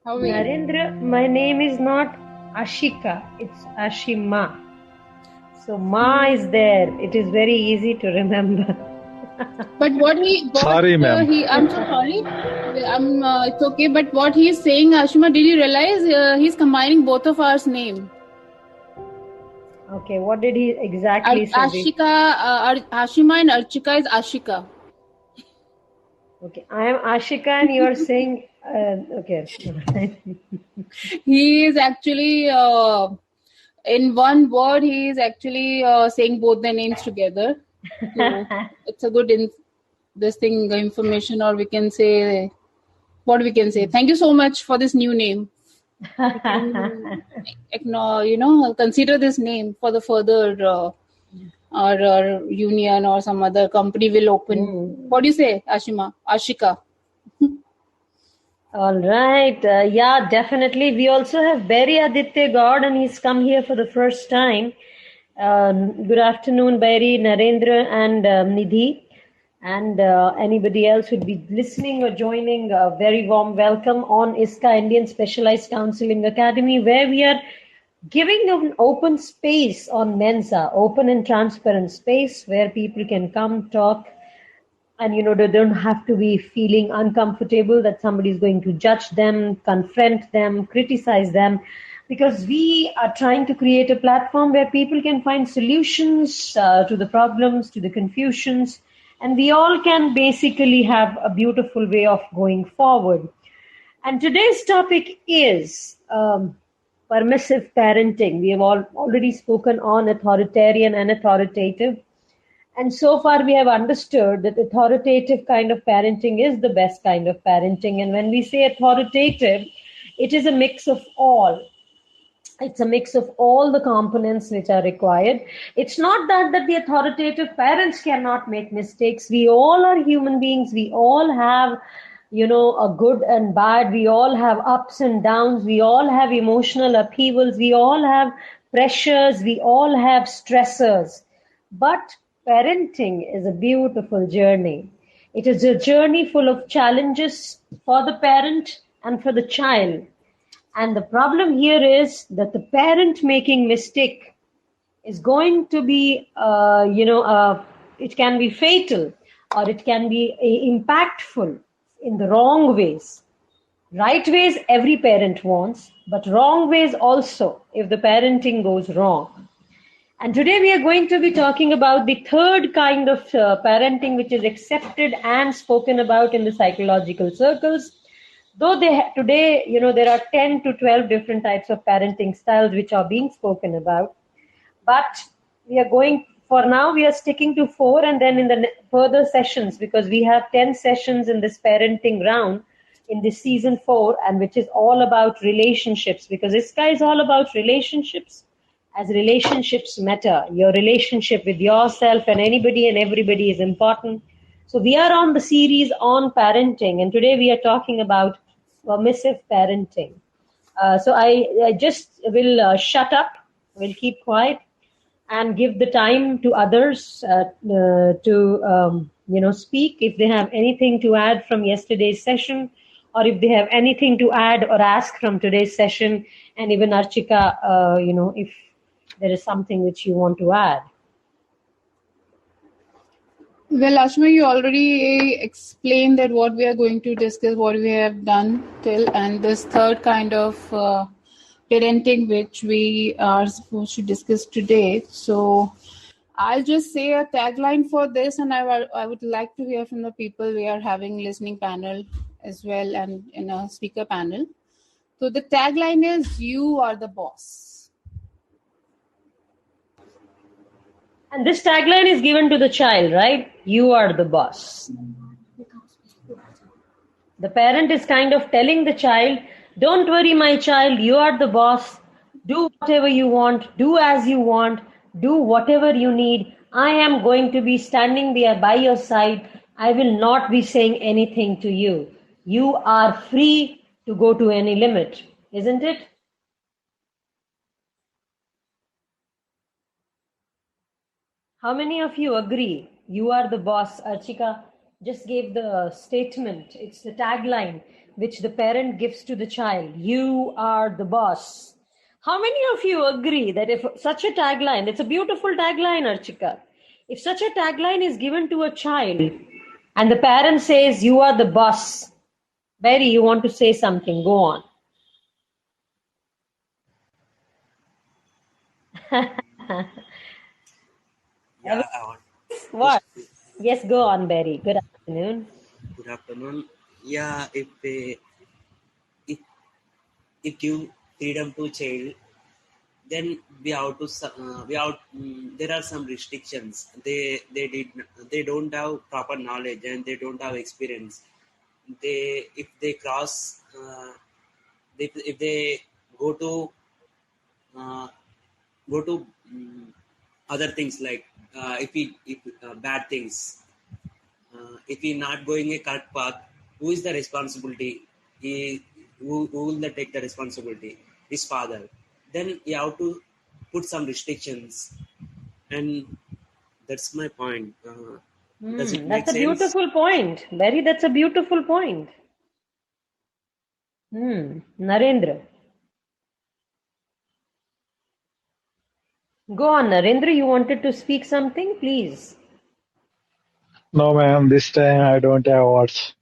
How are you? Narendra, my name is not Ashika, it's Ashima. So Ma is there. It is very easy to remember. But Sorry, ma'am. I'm so sorry. It's okay. But what he's saying, Ashima, did you realize he's combining both of our name? Okay, what did he exactly say? Ashima and Archika is Ashika. Okay, I am Ashika and you are saying, okay. He is actually, in one word, he is actually saying both the names together. So it's a good information, or we can say, what we can say. Thank you so much for this new name. We can consider this name for the further or union or some other company will open. What do you say, Ashika? All right. Yeah, definitely. We also have Barry Aditya God, and he's come here for the first time. Good afternoon, Barry, Narendra, and Nidhi. And anybody else who'd be listening or joining, a very warm welcome on ISCA Indian Specialized Counseling Academy, where we are giving an open space on Mensa, open and transparent space where people can come, talk, and they don't have to be feeling uncomfortable that somebody is going to judge them, confront them, criticize them, because we are trying to create a platform where people can find solutions to the problems, to the confusions, and we all can basically have a beautiful way of going forward. And today's topic is permissive parenting. We have already spoken on authoritarian and authoritative. And so far, we have understood that authoritative kind of parenting is the best kind of parenting. And when we say authoritative, it is a mix of all. It's a mix of all the components which are required. It's not that the authoritative parents cannot make mistakes. We all are human beings. We all have, a good and bad. We all have ups and downs. We all have emotional upheavals. We all have pressures. We all have stressors. But parenting is a beautiful journey. It is a journey full of challenges for the parent and for the child. And the problem here is that the parent making mistake is going to be, it can be fatal or it can be impactful in the wrong ways. Right ways every parent wants, but wrong ways also if the parenting goes wrong. And today we are going to be talking about the third kind of parenting which is accepted and spoken about in the psychological circles. Though today, there are 10 to 12 different types of parenting styles which are being spoken about. But for now, we are sticking to four, and then in the further sessions, because we have 10 sessions in this parenting round in this season 4, and which is all about relationships, because this guy is all about relationships, as relationships matter. Your relationship with yourself and anybody and everybody is important. So we are on the series on parenting, and today we are talking about permissive parenting. So I just will shut up, will keep quiet, and give the time to others to speak if they have anything to add from yesterday's session, or if they have anything to add or ask from today's session, and even Archika, if there is something which you want to add. Well, Ashima, you already explained that what we are going to discuss, what we have done till, and this third kind of parenting which we are supposed to discuss today. So I'll just say a tagline for this, and I would like to hear from the people we are having listening panel as well and in a speaker panel. So the tagline is "You are the boss." And this tagline is given to the child, right? You are the boss. The parent is kind of telling the child, don't worry, my child, you are the boss. Do whatever you want, do as you want, do whatever you need. I am going to be standing there by your side. I will not be saying anything to you. You are free to go to any limit, isn't it? How many of you agree? You are the boss. Archika just gave the statement. It's the tagline. which the parent gives to the child. You are the boss. How many of you agree that if such a tagline, it's a beautiful tagline, Archika, if such a tagline is given to a child and the parent says, you are the boss, Barry, you want to say something, go on. Yeah, What? Yes, go on, Barry. Good afternoon. good afternoon. Yeah, if if give freedom to child, then we have to there are some restrictions. They don't have proper knowledge and they don't have experience. If they cross if they go to uh, go to other things like if bad things. If he not going a correct path, who is the responsibility? Who will take the responsibility? His father. Then you have to put some restrictions, and that's my point. Does it make That's a sense? beautiful point. Barry, that's a beautiful point. Narendra. Go on, Narendra. You wanted to speak something? Please. No, ma'am, this time I don't have words.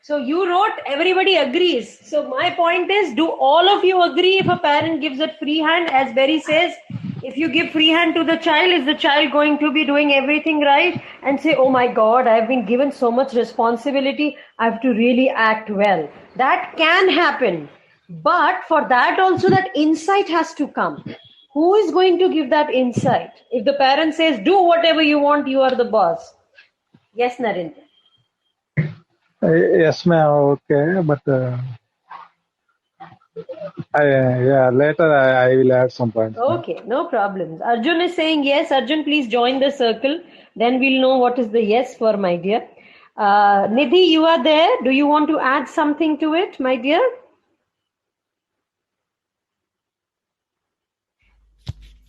So you wrote, everybody agrees. So my point is, do all of you agree if a parent gives a free hand? As Barry says, if you give free hand to the child, is the child going to be doing everything right? And say, oh my God, I've been given so much responsibility. I have to really act well. That can happen. But for that also, that insight has to come. Who is going to give that insight? If the parent says, do whatever you want, you are the boss. Yes, Narendra. Yes, ma'am, okay, but later I will add some points, ma'am. Okay, no problems. Arjun is saying yes. Arjun, please join the circle. Then we'll know what is the yes for my dear. Nidhi, you are there. Do you want to add something to it, my dear?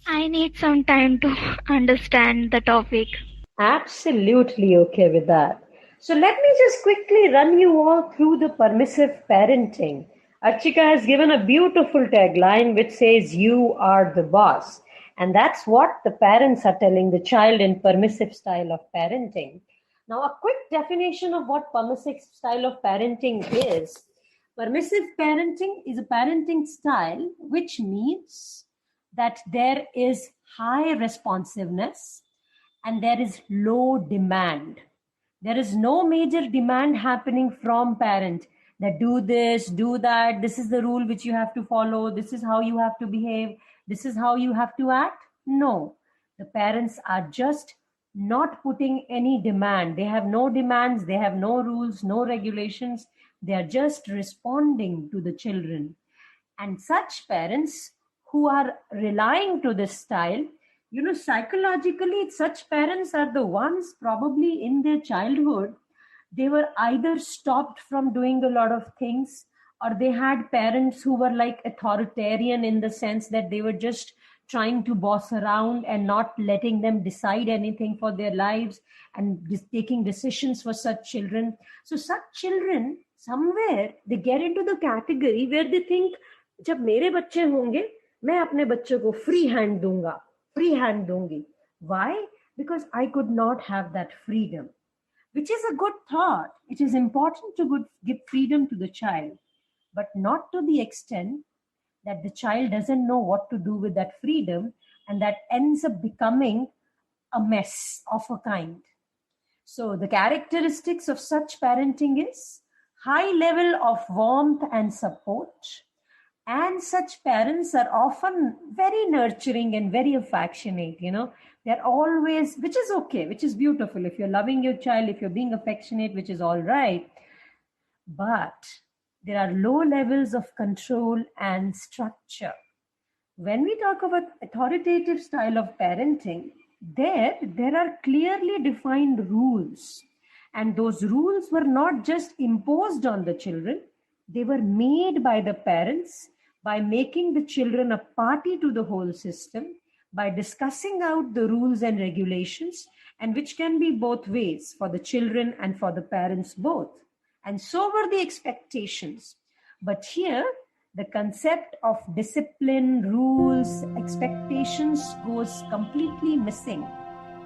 I need some time to understand the topic. Absolutely okay with that. So let me just quickly run you all through the permissive parenting. Archika has given a beautiful tagline which says, you are the boss. And that's what the parents are telling the child in permissive style of parenting. Now, a quick definition of what permissive style of parenting is. Permissive parenting is a parenting style which means that there is high responsiveness and there is low demand. There is no major demand happening from parent that do this, do that, this is the rule which you have to follow, this is how you have to behave, this is how you have to act. No, the parents are just not putting any demand. They have no demands, they have no rules, no regulations. They are just responding to the children. And such parents who are relying to this style, psychologically, such parents are the ones probably in their childhood, they were either stopped from doing a lot of things, or they had parents who were like authoritarian in the sense that they were just trying to boss around and not letting them decide anything for their lives and taking decisions for such children. So such children, somewhere they get into the category where they think, जब मेरे बच्चे होंगे मैं अपने बच्चे को free hand दूंगा, free hand दूंगी. Why? Because I could not have that freedom, which is a good thought. It is important to give freedom to the child, but not to the extent that the child doesn't know what to do with that freedom, and that ends up becoming a mess of a kind. So the characteristics of such parenting is high level of warmth and support. And such parents are often very nurturing and very affectionate. They're always, which is okay, which is beautiful. If you're loving your child, if you're being affectionate, which is all right. But there are low levels of control and structure. When we talk about authoritative style of parenting, there are clearly defined rules. And those rules were not just imposed on the children, they were made by the parents by making the children a party to the whole system, by discussing out the rules and regulations, and which can be both ways for the children and for the parents both. And so were the expectations. But here, the concept of discipline, rules, expectations goes completely missing.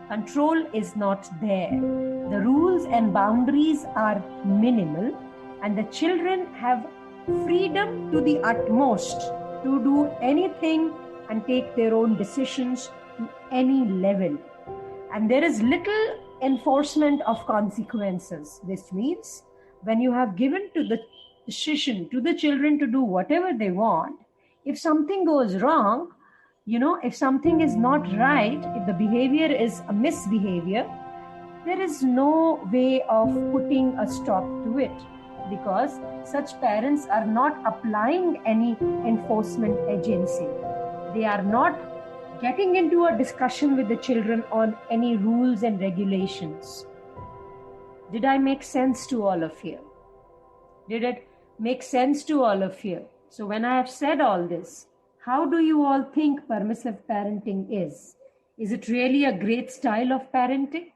Control is not there. The rules and boundaries are minimal, and the children have freedom to the utmost to do anything and take their own decisions to any level. And there is little enforcement of consequences. This means when you have given to the decision to the children to do whatever they want, if something goes wrong, if something is not right, if the behavior is a misbehavior, there is no way of putting a stop to it, because such parents are not applying any enforcement agency. They are not getting into a discussion with the children on any rules and regulations. Did I make sense to all of you? Did it make sense to all of you? So when I have said all this, how do you all think permissive parenting is? Is it really a great style of parenting?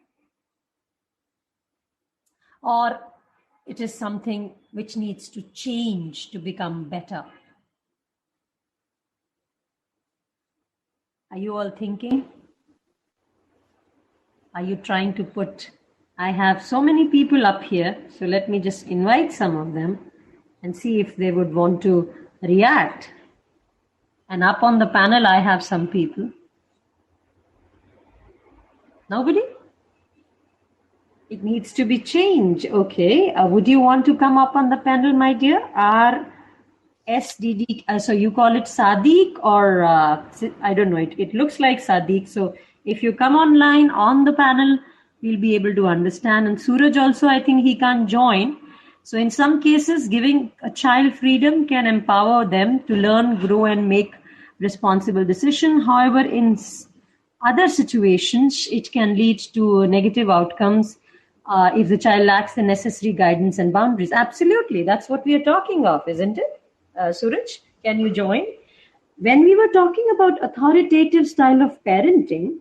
Or it is something which needs to change to become better? Are you all thinking? Are you trying to put... I have so many people up here, so let me just invite some of them and see if they would want to react. And up on the panel, I have some people. Nobody? It needs to be changed. Okay. Would you want to come up on the panel, my dear? RSDD. So you call it Sadiq or I don't know. It looks like Sadiq. So if you come online on the panel, we'll be able to understand. And Suraj also, I think he can't join. So in some cases, giving a child freedom can empower them to learn, grow, and make responsible decisions. However, in other situations, it can lead to negative outcomes if the child lacks the necessary guidance and boundaries. Absolutely. That's what we are talking of, isn't it? Suraj, can you join? When we were talking about authoritative style of parenting,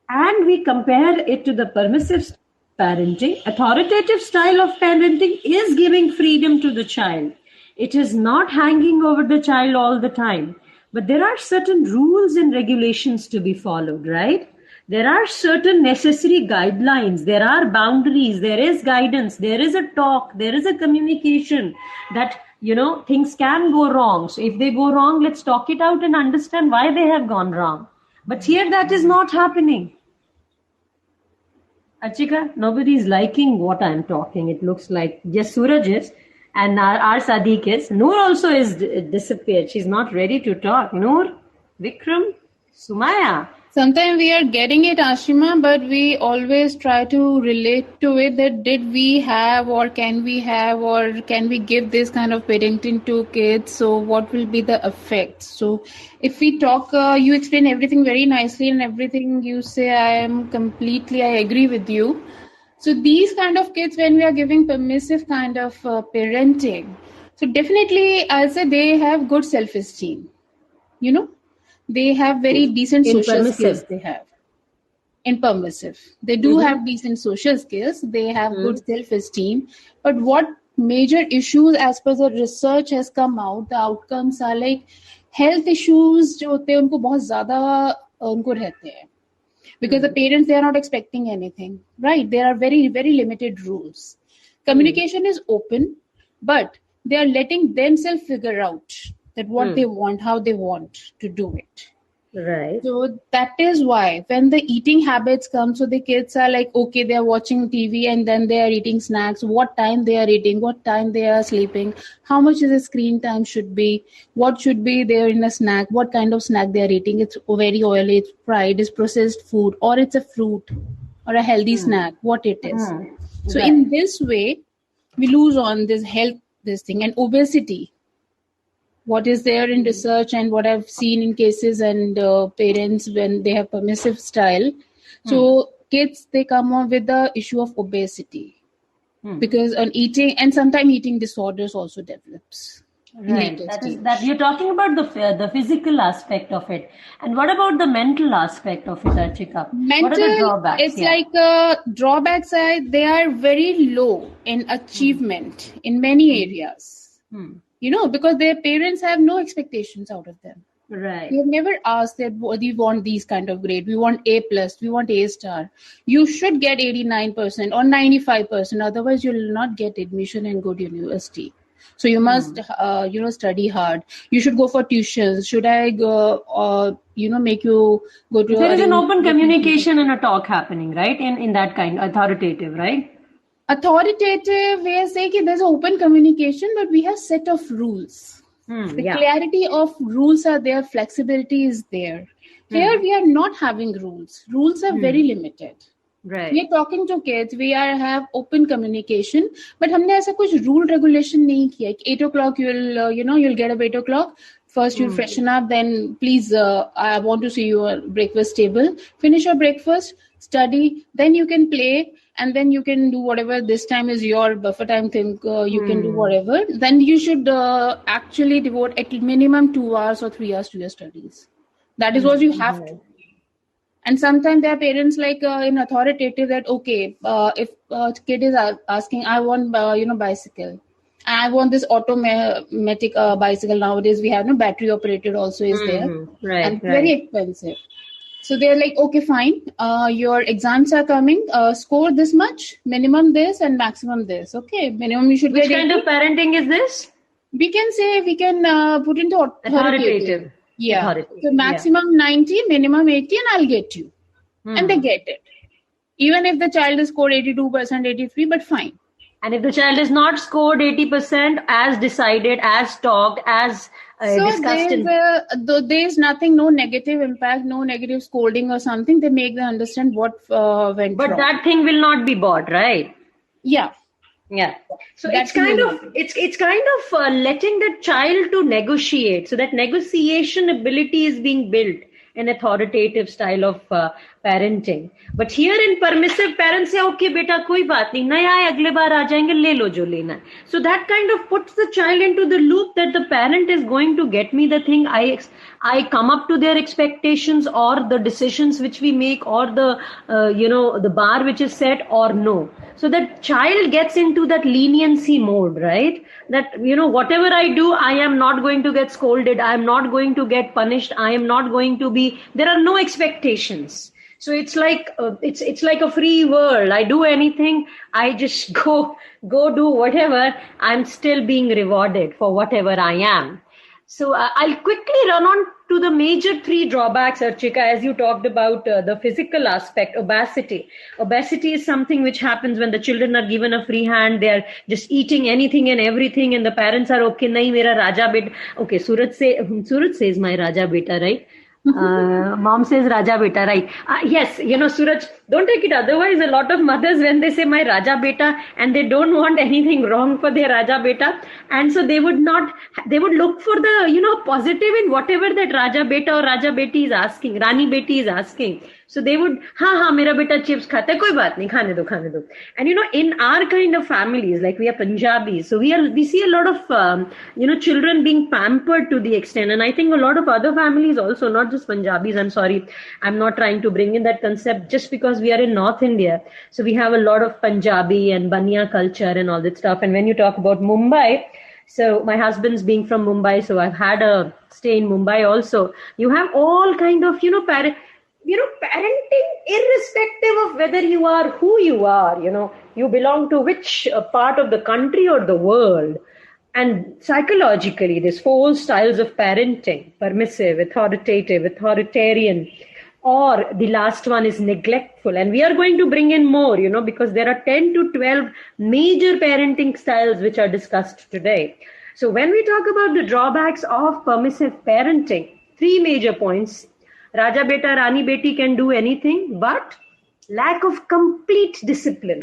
and we compare it to the permissive parenting, authoritative style of parenting is giving freedom to the child. It is not hanging over the child all the time. But there are certain rules and regulations to be followed, right? There are certain necessary guidelines. There are boundaries. There is guidance. There is a talk. There is a communication that, things can go wrong. So if they go wrong, let's talk it out and understand why they have gone wrong. But here that is not happening. Achika, nobody is liking what I'm talking. It looks like just Suraj is. And our Sadiq is. Noor also is disappeared. She's not ready to talk. Noor, Vikram, Sumaya. Sometimes we are getting it, Ashima, but we always try to relate to it that did we have or can we give this kind of parenting to kids? So what will be the effect? So if we talk, you explain everything very nicely and everything you say, I agree with you. So these kind of kids, when we are giving permissive kind of parenting, so definitely I'll say they have good self-esteem. They have very decent social skills. They have in permissive. They do have decent social skills. They have good self-esteem. But what major issues as per the research has come out, the outcomes are like health issues जो होते हैं उनको बहुत ज़्यादा उनको रहते हैं. Because the parents, they are not expecting anything, right? There are very, very limited rules. Communication is open, but they are letting themselves figure out that what they want, how they want to do it. Right. So that is why when the eating habits come, so the kids are like, okay, they are watching TV and then they are eating snacks. What time they are eating, what time they are sleeping, how much is the screen time should be, what should be there in a snack, what kind of snack they are eating. It's very oily, it's fried, it's processed food, or it's a fruit or a healthy snack, what it is. So in this way, we lose on this health, this thing, and obesity. What is there in research and what I've seen in cases and parents when they have permissive style. So kids, they come on with the issue of obesity because on eating, and sometimes eating disorders also develops. Right. later That is stage. that you're talking about the physical aspect of it. And what about the mental aspect of it, Archika? What are the Mental, drawbacks? it's Yeah. like drawbacks are they are very low in achievement in many areas. Because their parents have no expectations out of them. Right. We have never asked that we want these kind of grade. We want A plus. We want A star. You should get 89% or 95%. Otherwise, you will not get admission in good university. So you must, study hard. You should go for tuitions. Should I go, make you go to? There is an open communication and a talk happening, right? In that kind, authoritative, right? Authoritative, we say that there's open communication, but we have set of rules. The clarity of rules are there, flexibility is there. Here we are not having rules. Rules are very limited. Right. We are talking to kids, we have open communication, but हमने ऐसा कुछ rule regulation नहीं किया. 8 o'clock you'll get up 8 o'clock. First you'll freshen up, then please I want to see your breakfast table. Finish your breakfast, study, then you can play. And then you can do whatever this time is your buffer time thing. You can do whatever. Then you should actually devote at minimum 2 hours or 3 hours to your studies. That is what you have to. And sometimes there are parents like in authoritative that okay, if a kid is asking, I want bicycle, I want this automatic bicycle. Nowadays we have no battery operated also is there, Right. and very expensive. So they're like, okay, fine. Your exams are coming. Score this much, minimum this, and maximum this. Okay, minimum you should Which get. kind of parenting is this? We can put into authoritative. Yeah. Authoritative, So maximum 90, minimum 80, and I'll get you. And they get it. Even if the child is scored 82%, 83, but fine. And if the child is not scored 80% as decided, as talked, as discussed there's nothing, no negative impact, no negative scolding or something. They make them understand what went but wrong. that thing will not be bought, right? Yeah. So it's kind of letting the child to negotiate. So that negotiation ability is being built an authoritative style of parenting. But here in permissive, parents say, okay, beta, koi baat nahi, naya hai, agle baar aa jayenge, le lo jo lena hai. So that kind of puts the child into the loop that the parent is going to get me the thing I come up to their expectations or the decisions which we make or the the bar which is set or no. So that child gets into that leniency mode, right? That, whatever I do, I am not going to get scolded. I am not going to get punished. I am not going to be, there are no expectations. So it's like, it's like a free world. I do anything. I just go do whatever. I'm still being rewarded for whatever I am. So I'll quickly run on to the major 3 drawbacks, Archika, as you talked about the physical aspect, obesity. Obesity is something which happens when the children are given a free hand. They are just eating anything and everything, and the parents are okay. Nahi, mera Raja beta. Okay, Suraj says my Raja beta, right? Mom says Raja beta, right? Yes, Suraj, don't take it otherwise. A lot of mothers, when they say my Raja beta, and they don't want anything wrong for their Raja beta, and so they would look for the positive in whatever that Raja beta or Raja beti is asking, Rani beti is asking. So they would, mera beta chips khata hai, koi baat nahi, khane do. And in our kind of families, like we are Punjabis, so we see a lot of children being pampered to the extent, and I think a lot of other families also, not just Punjabis. I'm sorry, I'm not trying to bring in that concept just because we are in North India. So we have a lot of Punjabi and Banya culture and all that stuff. And when you talk about Mumbai, so my husband's being from Mumbai, so I've had a stay in Mumbai also. You have all kind of parenting, irrespective of whether you are who you are, you belong to which part of the country or the world. And psychologically, there's 4 styles of parenting: permissive, authoritative, authoritarian, or the last one is neglectful. And we are going to bring in more, because there are 10 to 12 major parenting styles which are discussed today. So when we talk about the drawbacks of permissive parenting, 3 major points. Raja beta, Rani beti can do anything, but lack of complete discipline.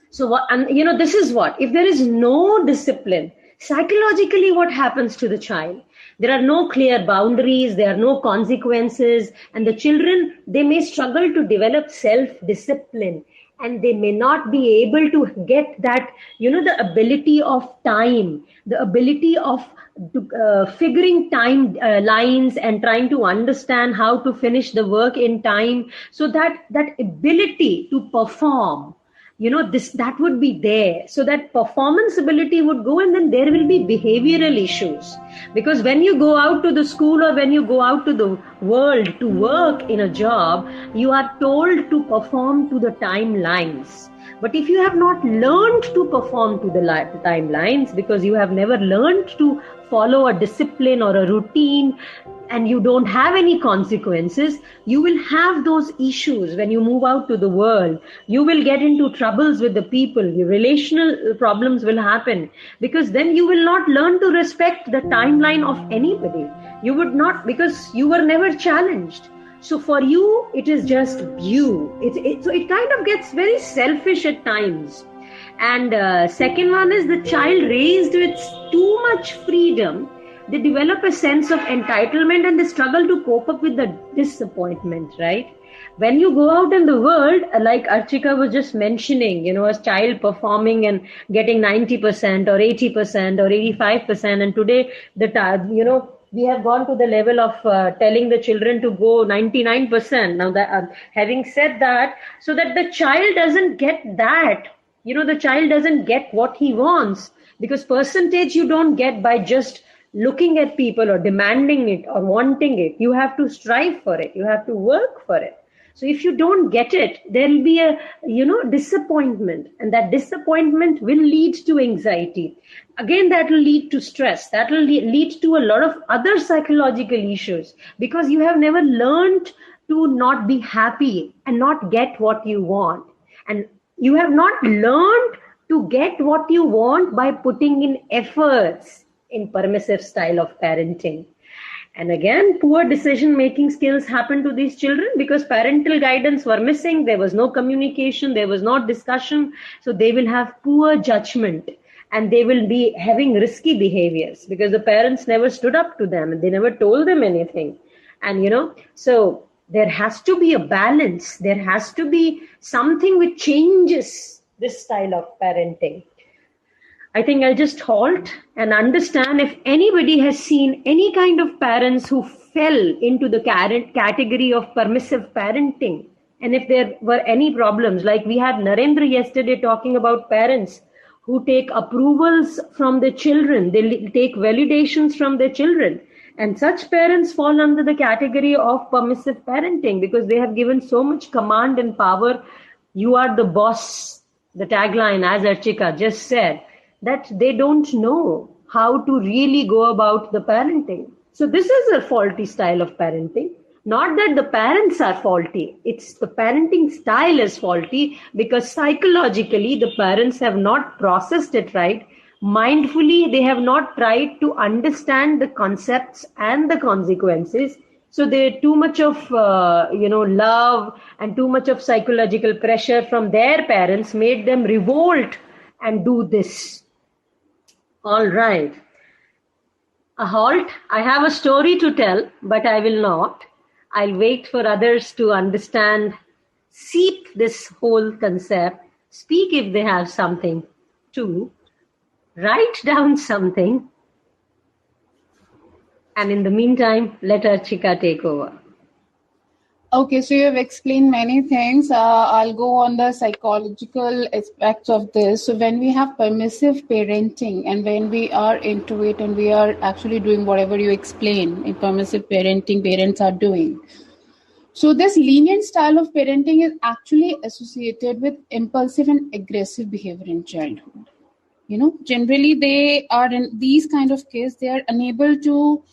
So what, and this is what, if there is no discipline, psychologically what happens to the child? There are no clear boundaries, there are no consequences, and the children, they may struggle to develop self-discipline. and they may not be able to get that, the ability of time, the ability of figuring time lines and trying to understand how to finish the work in time, so that ability to perform, this that would be there, so that performance ability would go, and then there will be behavioral issues, because when you go out to the school or when you go out to the world to work in a job, you are told to perform to the timelines. But if you have not learned to perform to the timelines, because you have never learned to follow a discipline or a routine, and you don't have any consequences, you will have those issues when you move out to the world. You will get into troubles with the people. Your relational problems will happen, because then you will not learn to respect the timeline of anybody. You would not, because you were never challenged. So for you, it is just you. So it kind of gets very selfish at times. And second one is, the child raised with too much freedom, they develop a sense of entitlement and they struggle to cope up with the disappointment, right? When you go out in the world, like Archika was just mentioning, a child performing and getting 90% or 80% or 85%, and today we have gone to the level of telling the children to go 99%. Now, that having said that, so that the child doesn't get that, the child doesn't get what he wants, because percentage you don't get by just looking at people or demanding it or wanting it. You have to strive for it. You have to work for it. So if you don't get it, there will be a, disappointment, and that disappointment will lead to anxiety. Again, that will lead to stress. That will lead to a lot of other psychological issues, because you have never learned to not be happy and not get what you want. And you have not learned to get what you want by putting in efforts in permissive style of parenting. And again, poor decision-making skills happen to these children because parental guidance were missing. There was no communication. There was no discussion. So they will have poor judgment, and they will be having risky behaviors because the parents never stood up to them and they never told them anything. And, so there has to be a balance. There has to be something which changes this style of parenting. I think I'll just halt and understand if anybody has seen any kind of parents who fell into the category of permissive parenting. And if there were any problems, like we had Narendra yesterday talking about parents who take approvals from their children, they take validations from their children. And such parents fall under the category of permissive parenting because they have given so much command and power. You are the boss, the tagline, as Archika just said, that they don't know how to really go about the parenting. So this is a faulty style of parenting. Not that the parents are faulty. It's the parenting style is faulty because psychologically the parents have not processed it right. Mindfully, they have not tried to understand the concepts and the consequences. So there too much of, love and too much of psychological pressure from their parents made them revolt and do this. All right. A halt. I have a story to tell, but I will not. I'll wait for others to understand, seek this whole concept, speak if they have something to, write down something, and in the meantime, let Archika take over. Okay, so you have explained many things. I'll go on the psychological aspects of this. So when we have permissive parenting and when we are into it and we are actually doing whatever you explain in permissive parenting, parents are doing. So this lenient style of parenting is actually associated with impulsive and aggressive behavior in childhood. Generally they are in these kind of cases, they are unable to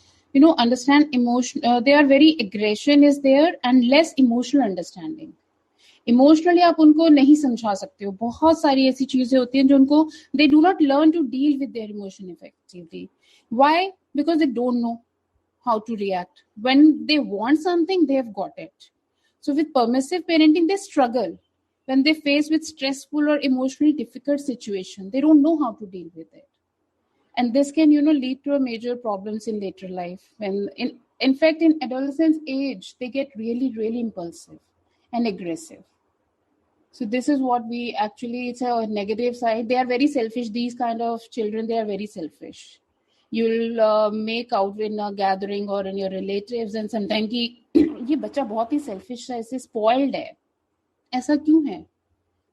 understand emotion. They are very aggression is there and less emotional understanding. Emotionally आप उनको नहीं समझा सकते हो. बहुत सारी ऐसी चीजें होती हैं जो उनको they do not learn to deal with their emotion effectively. Why? Because they don't know how to react. When they want something, they have got it. So with permissive parenting, they struggle. When they face with stressful or emotionally difficult situation, they don't know how to deal with it. And this can, lead to a major problems in later life. When, in fact, in adolescence age, they get really, really impulsive and aggressive. So this is what we actually, it's a negative side. They are very selfish. These kind of children, they are very selfish. You'll make out in a gathering or in your relatives and sometimes कि ये बच्चा बहुत ही selfish है, ऐसे spoiled है, ऐसा क्यों है?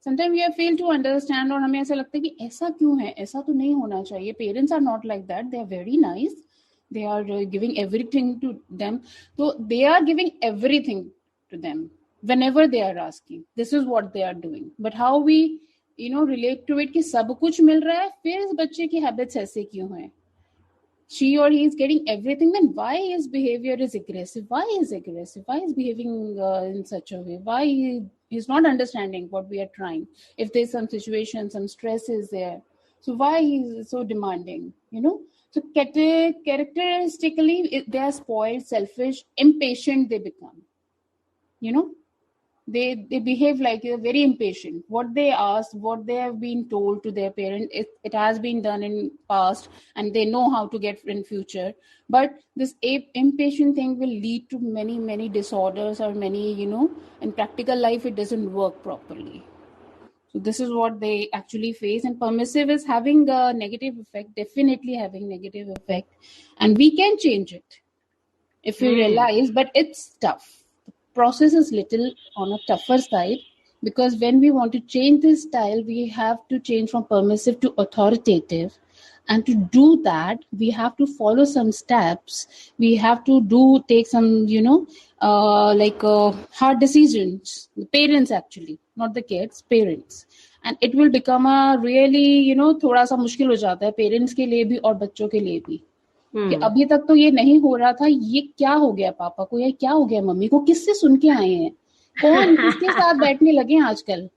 Sometimes we fail to understand और हमें ऐसा लगता है कि ऐसा क्यों है, ऐसा तो नहीं होना चाहिए. Parents are not like that. They are very nice. They are giving everything to them. So they are giving everything to them whenever they are asking. This is what they are doing. But how we, relate to it कि सब कुछ मिल रहा है, फिर इस बच्चे की habits ऐसे क्यों हैं? She or he is getting everything, then why his behavior is aggressive? Why is aggressive? Why is behaving in such a way? Why he's not understanding what we are trying? If there's some situation, some stress is there, so why he's so demanding? So characteristically, they are spoiled, selfish, impatient. They become, they behave like they're very impatient. What they ask, what they have been told to their parent, it has been done in past, and they know how to get in future. But this impatient thing will lead to many disorders, or many, in practical life it doesn't work properly. So this is what they actually face. And permissive is having a negative effect, definitely having negative effect, and we can change it if we realize, but it's tough. Process is little on a tougher side, because when we want to change this style, we have to change from permissive to authoritative, and to do that we have to follow some steps. We have to take some hard decisions. The parents, actually, not the kids, parents. And it will become a really थोड़ा सा मुश्किल हो जाता है parents के लिए भी और बच्चों के लिए भी, कि अभी तक तो ये नहीं हो रहा था, ये क्या हो गया पापा को, या क्या हो गया मम्मी को, किससे सुन के आए हैं, कौन किसके साथ बैठने लगे हैं आजकल,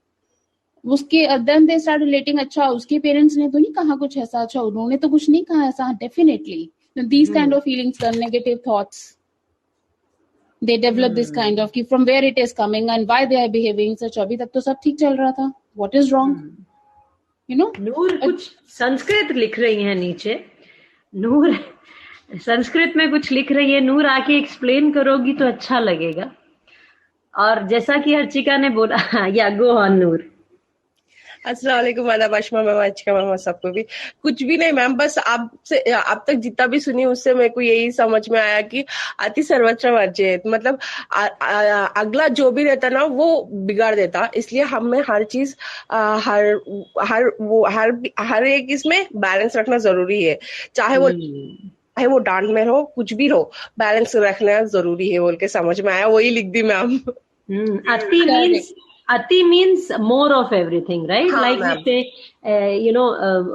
उसके then they start relating, अच्छा उसके पेरेंट्स ने तो नहीं कहा कुछ ऐसा, अच्छा उन्होंने तो कुछ नहीं कहा ऐसा. Definitely these kind of feelings, negative thoughts, they develop this kind of, कि from where it is coming and why they are behaving such. अभी तक तो सब ठीक चल रहा था, what is wrong? नूर कुछ संस्कृत लिख रही है नीचे. नूर संस्कृत में कुछ लिख रही है. नूर आके एक्सप्लेन करोगी तो अच्छा लगेगा. और जैसा कि अर्चिका ने बोला, या गो ऑन नूर. अस्सलाम वालेकुम, आदाब आशमा मैम, अर्चिका मैम, सबको भी. कुछ भी नहीं मैम, बस आपसे अब तक जितना भी सुनी उससे मेरे को यही समझ में आया कि अति सर्वत्र वर्जित, मतलब अगला जो भी रहता ना वो बिगाड़ देता. इसलिए हमें हर चीज हर एक इसमें बैलेंस रखना जरूरी है. चाहे वो डांट में हो, कुछ भी हो, बैलेंस रखना जरूरी है बोल के समझ में आया, वही लिख दी ma'am. Ati means more of everything, right? हाँ, like we say,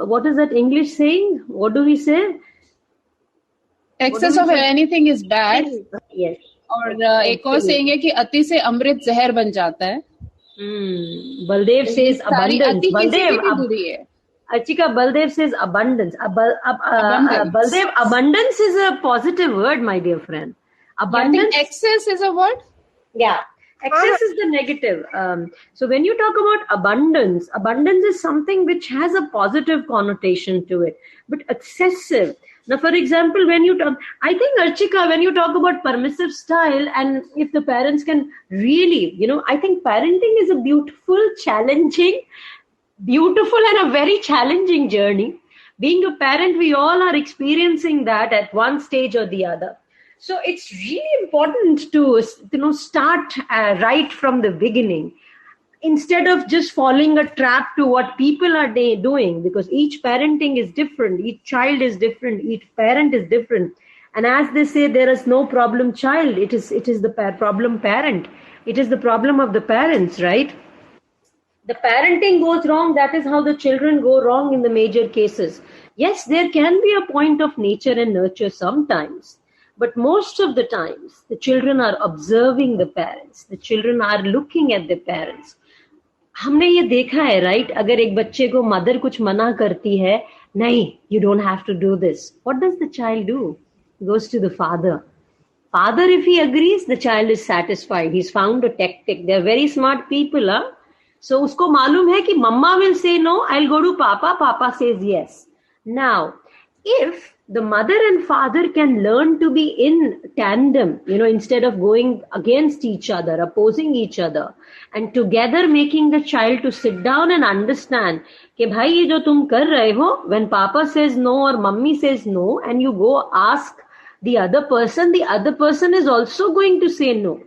what is that English saying? What do we say? Excess of anything is bad. Yes. और एक और saying है कि अति से अमृत जहर बन जाता है. Baldev says abundance. Archika, Baldev says abundance. Baldev, abundance is a positive word, my dear friend. Abundance. I think excess is a word. Yeah. Excess is the negative. So when you talk about abundance is something which has a positive connotation to it. But excessive. Now, for example, when you talk, I think, Archika, when you talk about permissive style, and if the parents can really, I think parenting is a beautiful and a very challenging journey. Being a parent, we all are experiencing that at one stage or the other. So it's really important to, start right from the beginning, instead of just falling a trap to what people are doing, because each parenting is different, each child is different, each parent is different. And as they say, there is no problem child. It is the problem parent. It is the problem of the parents, right? The parenting goes wrong. That is how the children go wrong in the major cases. Yes, there can be a point of nature and nurture sometimes. But most of the times, the children are observing the parents. The children are looking at the parents. हमने ये देखा है, right? अगर एक बच्चे को mother कुछ मना करती है, नहीं, you don't have to do this. What does the child do? He goes to the father. Father, if he agrees, the child is satisfied. He's found a tactic. They're very smart people, huh? So उसको मालूम है कि mama will say no, I'll go to papa. Papa says yes. Now, if the mother and father can learn to be in tandem, instead of going against each other, opposing each other, and together making the child to sit down and understand कि भाई ये जो तुम कर रहे हो, when papa says no or mummy says no, and you go ask the other person is also going to say no.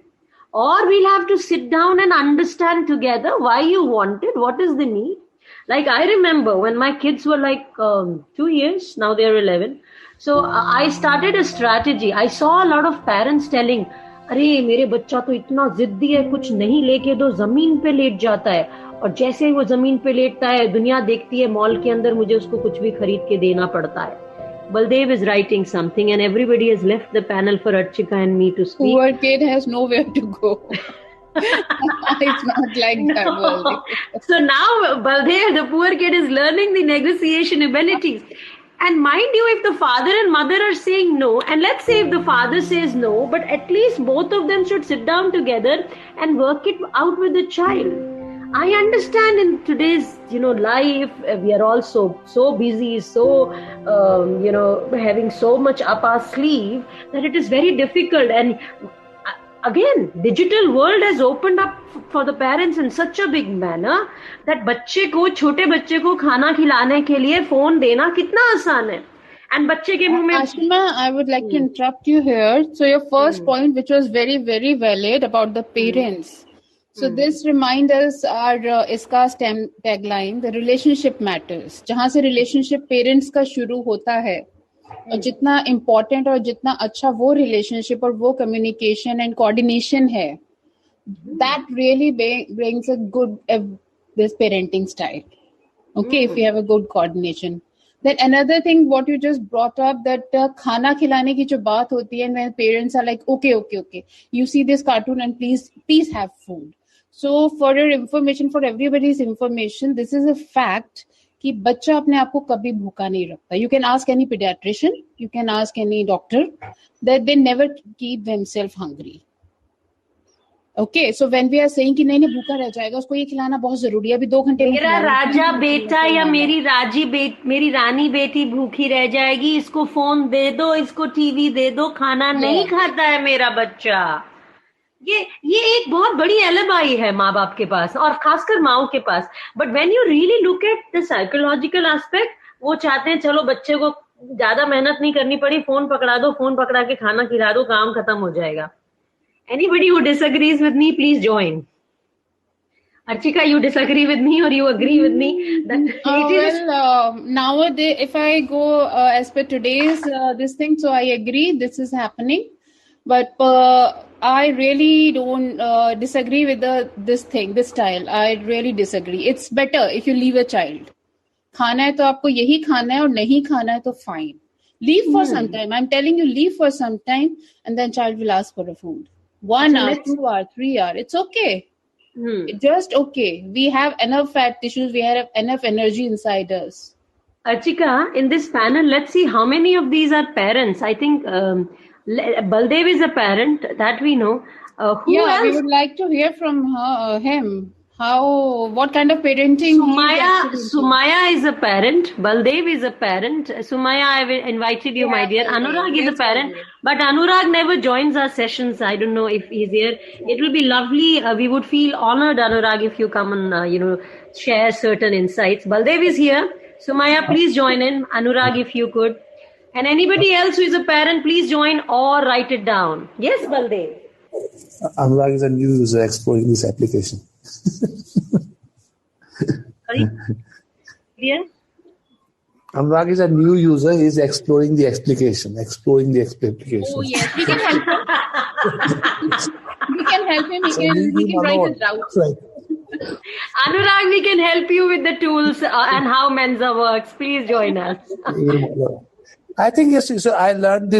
Or we'll have to sit down and understand together why you want it, what is the need. Like I remember when my kids were like 2 years, now they're 11. So I started a strategy. I saw a lot of parents telling, अरे मेरे बच्चा तो इतना जिद्दी है, कुछ नहीं लेके दो जमीन पे लेट जाता है, और जैसे ही वो जमीन पे लेटता है दुनिया देखती है मॉल के अंदर मुझे उसको कुछ भी खरीद के देना पड़ता है. Baldev is writing something and everybody has left the panel for Archika and me to speak. Poor kid has nowhere to go. It's not like that. No. So now Baldev, the poor kid, is learning the negotiation abilities. And mind you, if the father and mother are saying no, and let's say if the father says no, but at least both of them should sit down together and work it out with the child. I understand in today's, life, we are all so busy, so, having so much up our sleeve that it is very difficult. And again, digital world has opened up for the parents in such a big manner that छोटे बच्चे को खाना खिलाने के लिए phone देना कितना आसान है. And बच्चे के मुंह में Ashima, I would like to interrupt you here. So your first point, which was very, very valid about the parents. So this reminds us our इसका tagline, the relationship matters. जहाँ से relationship parents का शुरू होता है, और जितना important और जितना अच्छा वो relationship और वो communication and coordination है, that really brings a good this parenting style. Okay, if you have a good coordination. Then another thing, what you just brought up, that खाना खिलाने की जो बात होती है, and when parents are like, okay, you see this cartoon and please have food. So for your information, for everybody's information, this is a fact कि बच्चा अपने आप को कभी भूखा नहीं रखता. You can ask any pediatrician, you can ask any doctor, that they never keep themselves hungry. Okay, so when we are saying कि नहीं भूखा रह जाएगा, उसको ये खिलाना बहुत जरूरी है, अभी 2 घंटे में मेरा राजा बेटा या मेरी रानी बेटी भूखी रह जाएगी, इसको फोन दे दो, इसको टीवी दे दो, खाना नहीं खाता है मेरा बच्चा. ये एक बहुत बड़ी एलिबाई है माँ बाप के पास और खासकर माओ के पास. But when you really look at the psychological aspect, वो चाहते हैं चलो बच्चे को ज्यादा मेहनत नहीं करनी पड़ी, फोन पकड़ा दो, फोन पकड़ा के खाना खिला दो, काम खत्म हो जाएगा. Anybody who disagrees with me, please join. Archika, you disagree with me or you agree with me? Nowadays, if I go as per today's this thing, so I agree, this is happening. But I really don't disagree with this style. I really disagree. It's better if you leave a child. खाना है तो आपको यही खाना है और नहीं खाना है तो fine. Leave for some time. I'm telling you, leave for some time and then child will ask for a food. 1 hour, 2 hour, 3 hour. It's okay. It's just okay. We have enough fat tissues. We have enough energy inside us. Archika, in this panel, let's see how many of these are parents. I think Baldev is a parent, that we know. Who else? We would like to hear from him. What kind of parenting? Sumaya is a parent. Baldev is a parent. Sumaya, I invited you, my dear. Anurag is a parent. But Anurag never joins our sessions. I don't know if he's here. It will be lovely. We would feel honored, Anurag, if you come and, share certain insights. Baldev is here. Sumaya, please join in. Anurag, if you could. And anybody else who is a parent, please join or write it down. Yes, Baldev. Anurag is a new user exploring this application. Sorry? Clear? Anurag is a new user. He is exploring the application. Oh, yes. We can help him. We can help him. He can write his routes. Right. Anurag, we can help you with the tools and how Mensa works. Please join us. I think, yes, so I learned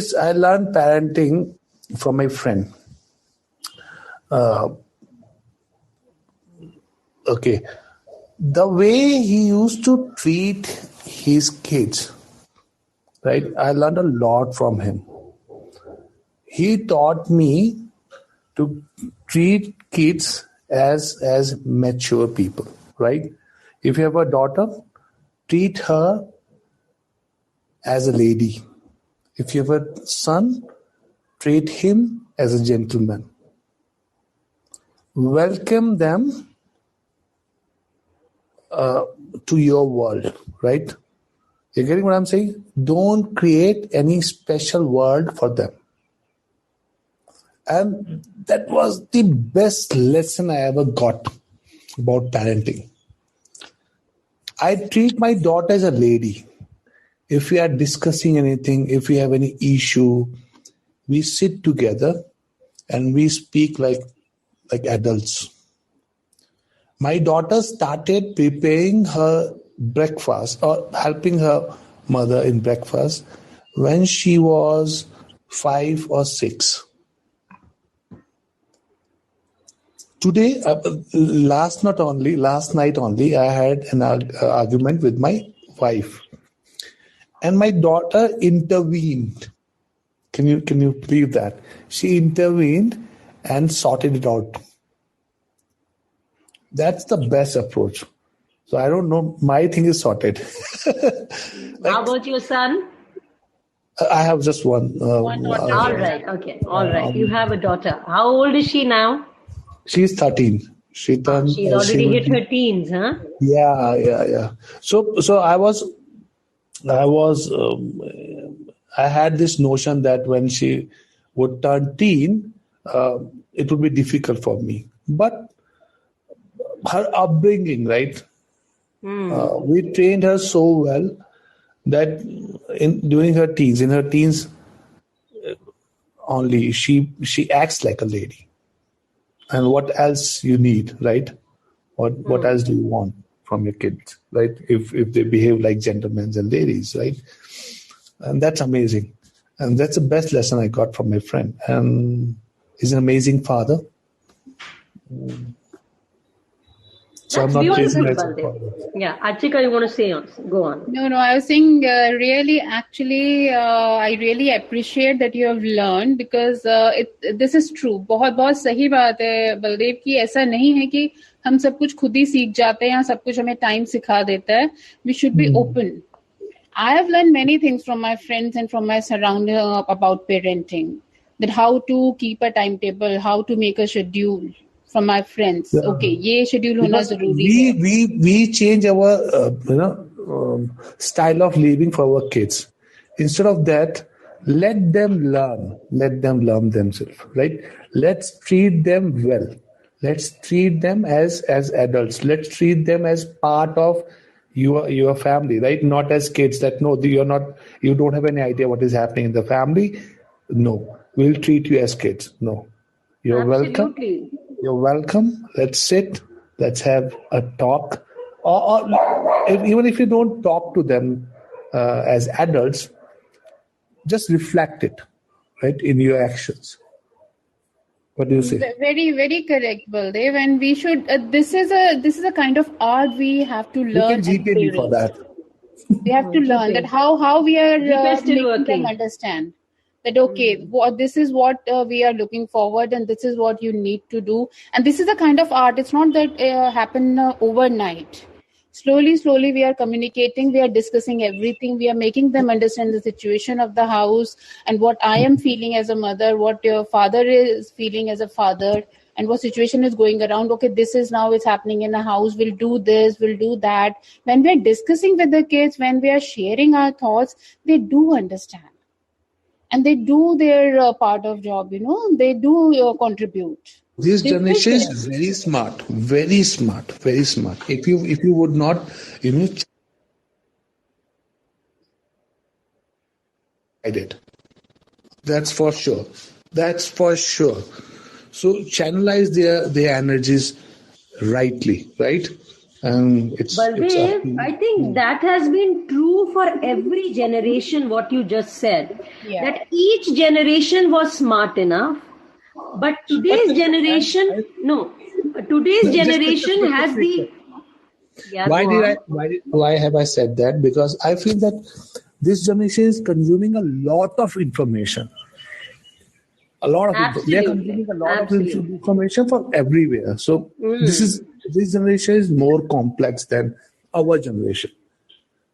parenting from my friend. Okay. The way he used to treat his kids, right? I learned a lot from him. He taught me to treat kids as mature people, right? If you have a daughter, treat her as a lady, If you have a son, treat him as a gentleman. Welcome them to your world, right? You're getting what I'm saying? Don't create any special world for them. And that was the best lesson I ever got about parenting. I treat my daughter as a lady. If we are discussing anything, if we have any issue, we sit together and we speak like adults. My daughter started preparing her breakfast or helping her mother in breakfast when she was 5 or 6. Today, last night only, I had an argument with my wife, and my daughter intervened. Can you believe that? She intervened and sorted it out. That's the best approach. So I don't know. My thing is sorted. How about your son? I have just one. One daughter. All right. Okay. All right. You have a daughter. How old is she now? She's 13. She's already hit her teens, huh? Yeah. So I had this notion that when she would turn teen, it would be difficult for me. But her upbringing, right? We trained her so well that during her teens only, she acts like a lady. And what else you need, right? What else do you want from your kids, right? If they behave like gentlemen and ladies, right? And that's amazing. And that's the best lesson I got from my friend. And he's an amazing father. So That's I'm not beautiful, praising as a Baldev. father. Yeah, Archika, you want to say on? Go on. No, I was saying really, actually, I really appreciate that you have learned because this is true. बहुत सही बात है बलदेव की ऐसा नहीं है कि हम सब कुछ खुद ही सीख जाते हैं या सब कुछ हमें टाइम सिखा देता है. We should be open. I have learned many things from my friends and from my surrounding about parenting. That how to keep a timetable, how to make a schedule. From my friends, okay, ये schedule होना जरूरी है. We change our style of living for our kids. Instead of that, let them learn themselves, right? Let's treat them well. Let's treat them as adults. Let's treat them as part of your family, right? Not as kids that no, you don't have any idea what is happening in the family. No, we'll treat you as kids. No, you're welcome. You're welcome. Let's sit. Let's have a talk. Or even if you don't talk to them as adults, just reflect it, right, in your actions. What do you say? Very, very correct, Baldev. And we should. This is a kind of art we have to learn. You can GP me for that. We have to learn that how we are making them understand. That okay, this is what we are looking forward, and this is what you need to do, and this is a kind of art. It's not that happen overnight. Slowly, we are communicating. We are discussing everything. We are making them understand the situation of the house and what I am feeling as a mother, what your father is feeling as a father, and what situation is going around. Okay, this is now it's happening in the house. We'll do this. We'll do that. When we are discussing with the kids, when we are sharing our thoughts, they do understand. And they do their part of job, they do contribute. This generation is very smart, very smart, very smart. If you would not, I did. That's for sure. So channelize their energies rightly, right? And Baldev, I think that has been true for every generation, what you just said. Yeah. That each generation was smart enough, but today's generation has the... Yeah, why have I said that? Because I feel that this generation is consuming a lot of information. They're consuming a lot of information from everywhere. So this generation is more complex than our generation.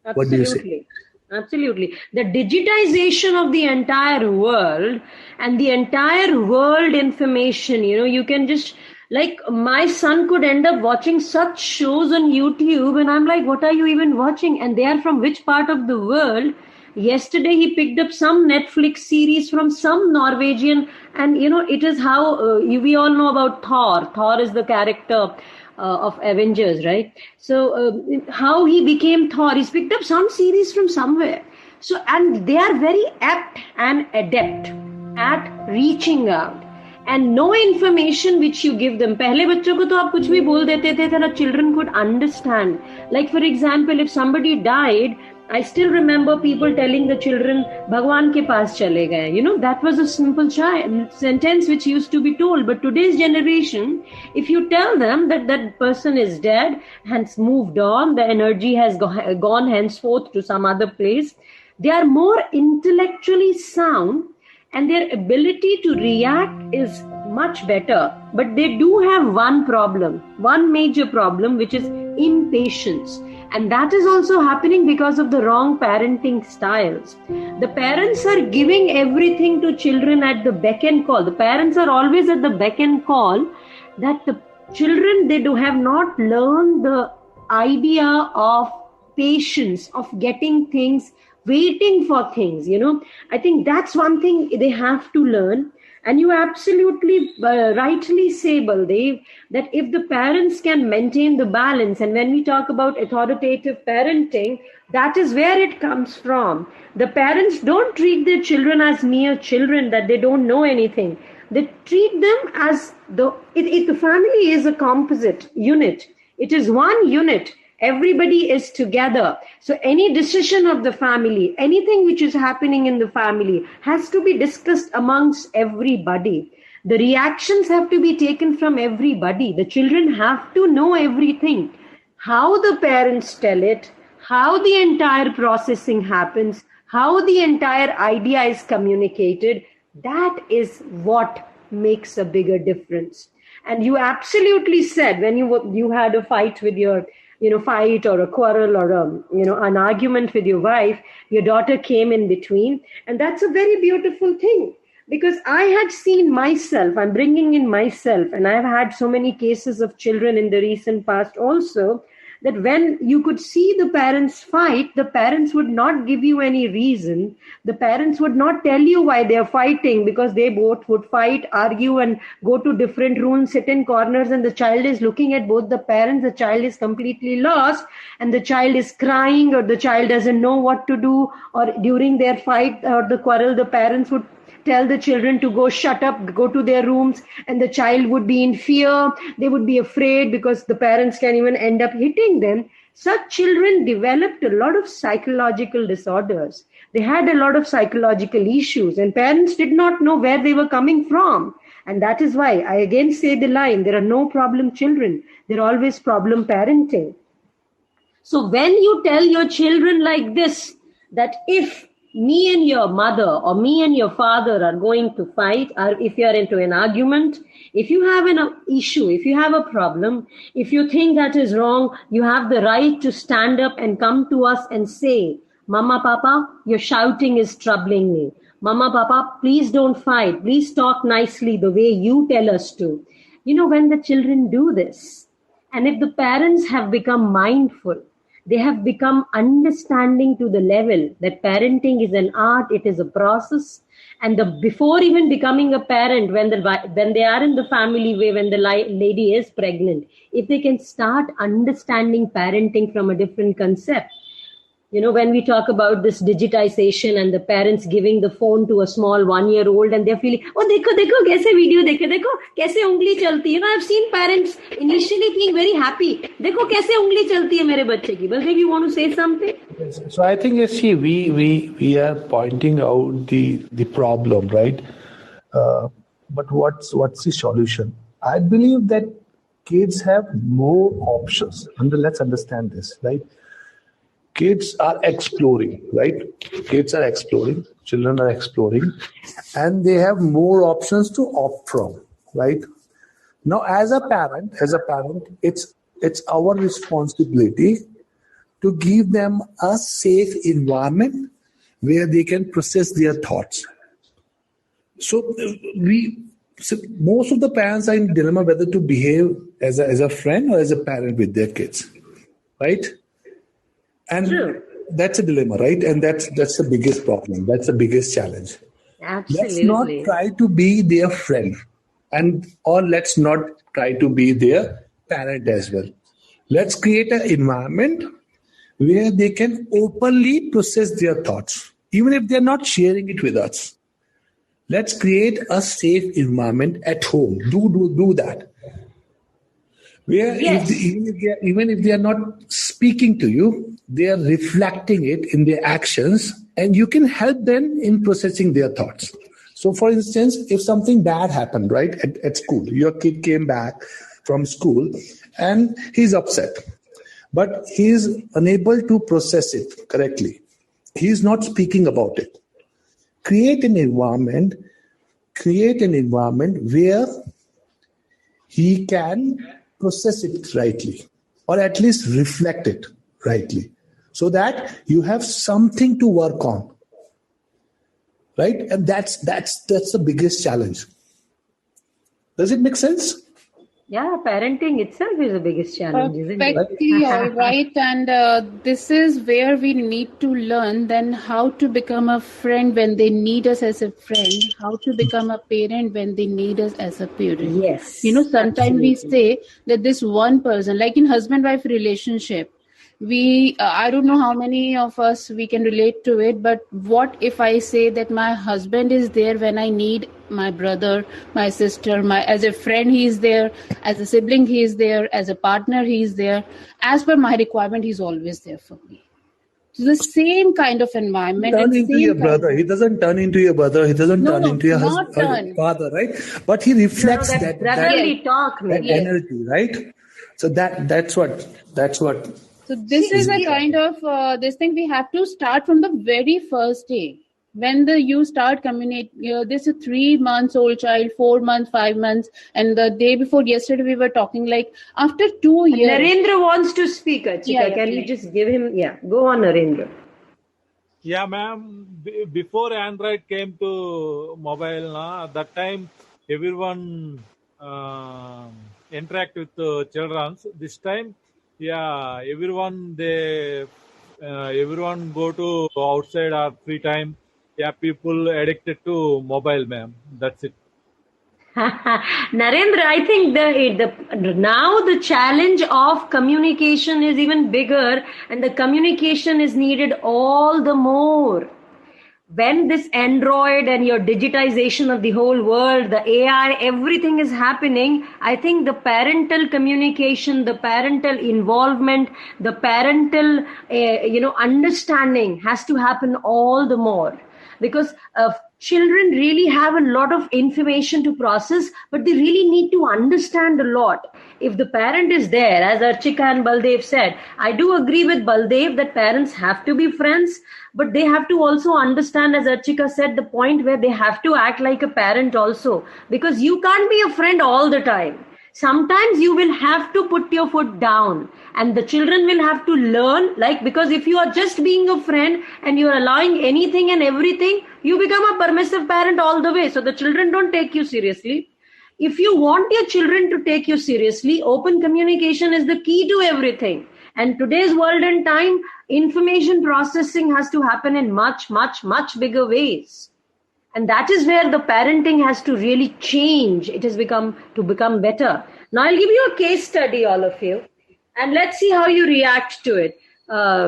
Absolutely. What do you say? Absolutely. The digitization of the entire world and the entire world information, you can just, like, my son could end up watching such shows on YouTube, and I'm like, what are you even watching? And they are from which part of the world? Yesterday, he picked up some Netflix series from some Norwegian, and it is how we all know about Thor. Thor is the character of Avengers, right? So how he became Thor, he's picked up some series from somewhere. So, and they are very apt and adept at reaching out. And no information which you give them. पहले बच्चों को तो आप कुछ भी बोल देते थे, that children could understand. Like, for example, if somebody died, I still remember people telling the children, Bhagwan ke paas chale gaye. That was a simple sentence which used to be told. But today's generation, if you tell them that that person is dead, hence moved on, the energy has gone henceforth to some other place, they are more intellectually sound and their ability to react is much better. But they do have one major problem, which is impatience. And that is also happening because of the wrong parenting styles. The parents are giving everything to children at the beck and call. The parents are always at the beck and call, that the children, they have not learned the idea of patience, of getting things, waiting for things. I think that's one thing they have to learn. And you absolutely rightly say, Baldev, that if the parents can maintain the balance, and when we talk about authoritative parenting, that is where it comes from. The parents don't treat their children as mere children, that they don't know anything. They treat them as the family is a composite unit. It is one unit. Everybody is together. So any decision of the family, anything which is happening in the family has to be discussed amongst everybody. The reactions have to be taken from everybody. The children have to know everything. How the parents tell it, how the entire processing happens, how the entire idea is communicated, that is what makes a bigger difference. And you absolutely said, when you had a fight with your fight or a quarrel or an argument with your wife, your daughter came in between. And that's a very beautiful thing, because I had seen myself, I'm bringing in myself, and I've had so many cases of children in the recent past also, that when you could see the parents fight, the parents would not give you any reason. The parents would not tell you why they're fighting, because they both would fight, argue, and go to different rooms, sit in corners, and the child is looking at both the parents. The child is completely lost, and the child is crying, or the child doesn't know what to do, or during their fight or the quarrel, the parents would tell the children to go shut up, go to their rooms, and the child would be in fear. They would be afraid because the parents can even end up hitting them. Such children developed a lot of psychological disorders. They had a lot of psychological issues, and parents did not know where they were coming from. And that is why I again say the line, there are no problem children. There are always problem parenting. So when you tell your children like this, that if me and your mother or me and your father are going to fight, or if you are into an argument, if you have an issue, if you have a problem, if you think that is wrong, you have the right to stand up and come to us and say, Mama, Papa, your shouting is troubling me. Mama, Papa, please don't fight. Please talk nicely the way you tell us to. When the children do this, and if the parents have become mindful, they have become understanding to the level that parenting is an art, it is a process. And before even becoming a parent, when they are in the family way, when the lady is pregnant, if they can start understanding parenting from a different concept. When we talk about this digitization and the parents giving the phone to a small 1-year-old and they're feeling, oh, dekho, kaise video dekho, kaise ungli chalti hai. I've seen parents initially being very happy. Dekho, kaise ungli chalti hai mere bacche ki. Baldev, you want to say something? Yes. So I think, see, we are pointing out the problem, right? But what's the solution? I believe that kids have more options. And let's understand this, right? Kids are exploring, right? Kids are exploring, children are exploring, and they have more options to opt from, right? Now, as a parent, it's our responsibility to give them a safe environment where they can process their thoughts. So most of the parents are in dilemma whether to behave as a friend or as a parent with their kids, right? And True. that's a dilemma, right? And that's the biggest problem. That's the biggest challenge. Let's not Absolutely. try to be their friend, or let's not try to be their parent as well. Let's create an environment where they can openly process their thoughts, even if they're not sharing it with us. Let's create a safe environment at home. Do that. Where Yes. even if they are not speaking to you, they are reflecting it in their actions, and you can help them in processing their thoughts. So, for instance, if something bad happened, right, at school, your kid came back from school and he's upset, but he's unable to process it correctly. He's not speaking about it. Create an environment where he can process it rightly, or at least reflect it rightly, so that you have something to work on, right? And that's the biggest challenge. Does it make sense? Yeah, parenting itself is the biggest challenge, isn't it? Perfectly all right. And this is where we need to learn then how to become a friend when they need us as a friend, how to become a parent when they need us as a parent. Yes. Sometimes we absolutely. say that this one person, like in husband-wife relationship, I don't know how many of us we can relate to it, but what if I say that my husband is there when I need my brother, my sister, as a friend he is there, as a sibling he is there, as a partner he is there, as per my requirement he's always there for me. So the same kind of environment. Turn and into same your kind brother. He doesn't turn into your brother. He doesn't No, turn no, into your not husband or turn. father, right? But he reflects that that brotherly talk, that maybe. energy, right? So that's what. So this is a kind of this thing we have to start from the very first day. When you start communicating, this is a 3 months old child, 4 months, 5 months, and the day before yesterday we were talking like after 2 years. Narendra wants to speak, Archika. Yeah, Can you please. just give him? Yeah, go on, Narendra. Yeah, ma'am. Before Android came to mobile, that time everyone interact with children. This time, yeah, everyone go to outside or free time. Yeah, people addicted to mobile, ma'am. That's it. Narendra, I think now the challenge of communication is even bigger, and the communication is needed all the more. When this Android and your digitization of the whole world, the AI, everything is happening, I think the parental communication, the parental involvement, the parental, understanding has to happen all the more. Because children really have a lot of information to process, but they really need to understand a lot. If the parent is there, as Archika and Baldev said, I do agree with Baldev that parents have to be friends, but they have to also understand, as Archika said, the point where they have to act like a parent also, because you can't be a friend all the time. Sometimes you will have to put your foot down, and the children will have to learn, because if you are just being a friend and you are allowing anything and everything, you become a permissive parent all the way. So the children don't take you seriously. If you want your children to take you seriously, open communication is the key to everything. And today's world and time, information processing has to happen in much, much, much bigger ways. And that is where the parenting has to really change. It has become better. Now I'll give you a case study, all of you, and let's see how you react to it.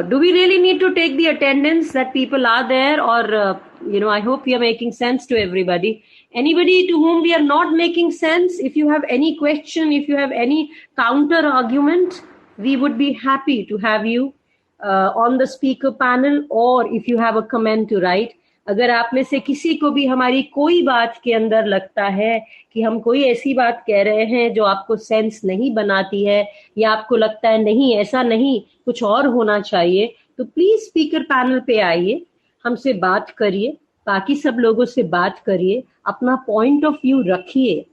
Do we really need to take the attendance that people are there, or I hope we are making sense to everybody. Anybody to whom we are not making sense, if you have any question, if you have any counter argument, we would be happy to have you on the speaker panel, or if you have a comment to write. अगर आप में से किसी को भी हमारी कोई बात के अंदर लगता है कि हम कोई ऐसी बात कह रहे हैं जो आपको सेंस नहीं बनाती है, या आपको लगता है नहीं ऐसा नहीं कुछ और होना चाहिए, तो प्लीज स्पीकर पैनल पे आइए, हमसे बात करिए, बाकी सब लोगों से बात करिए, अपना पॉइंट ऑफ व्यू रखिए.